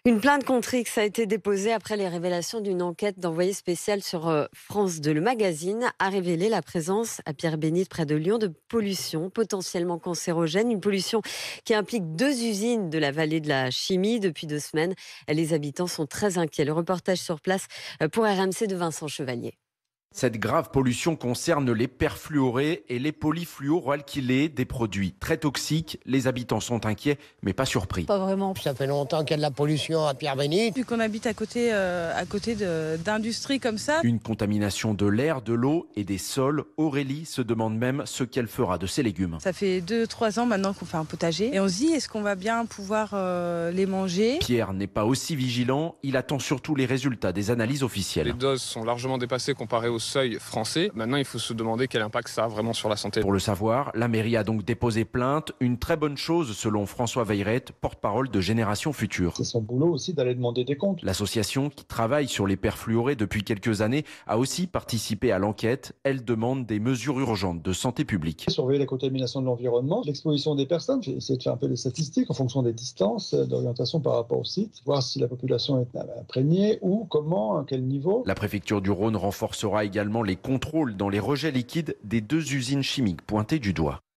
Une plainte contre X a été déposée après les révélations d'une enquête d'envoyé spécial sur France 2. Le magazine a révélé la présence à Pierre-Bénite, près de Lyon, de pollution potentiellement cancérogène. Une pollution qui implique 2 usines de la vallée de la chimie depuis 2 semaines. Les habitants sont très inquiets. Le reportage sur place pour RMC de Vincent Chevalier. Cette grave pollution concerne les perfluorés et les polyfluoroalkylés, des produits très toxiques. Les habitants sont inquiets, mais pas surpris. Pas vraiment. Ça fait longtemps qu'il y a de la pollution à Pierre-Bénite. Vu qu'on habite à côté d'industries comme ça. Une contamination de l'air, de l'eau et des sols. Aurélie se demande même ce qu'elle fera de ses légumes. Ça fait 2-3 ans maintenant qu'on fait un potager. Et on se dit, est-ce qu'on va bien pouvoir les manger? Pierre n'est pas aussi vigilant. Il attend surtout les résultats des analyses Les officielles. doses sont largement dépassées comparées au seuil français. Maintenant, il faut se demander quel impact ça a vraiment sur la santé. Pour le savoir, la mairie a donc déposé plainte. Une très bonne chose selon François Veillerette, porte-parole de Génération Future. C'est son boulot aussi d'aller demander des comptes. L'association qui travaille sur les perfluorés depuis quelques années a aussi participé à l'enquête. Elle demande des mesures urgentes de santé publique. Surveiller la contamination de l'environnement, l'exposition des personnes, essayer de faire un peu des statistiques en fonction des distances d'orientation par rapport au site, voir si la population est imprégnée ou comment, à quel niveau. La préfecture du Rhône renforcera également les contrôles dans les rejets liquides des 2 usines chimiques pointées du doigt.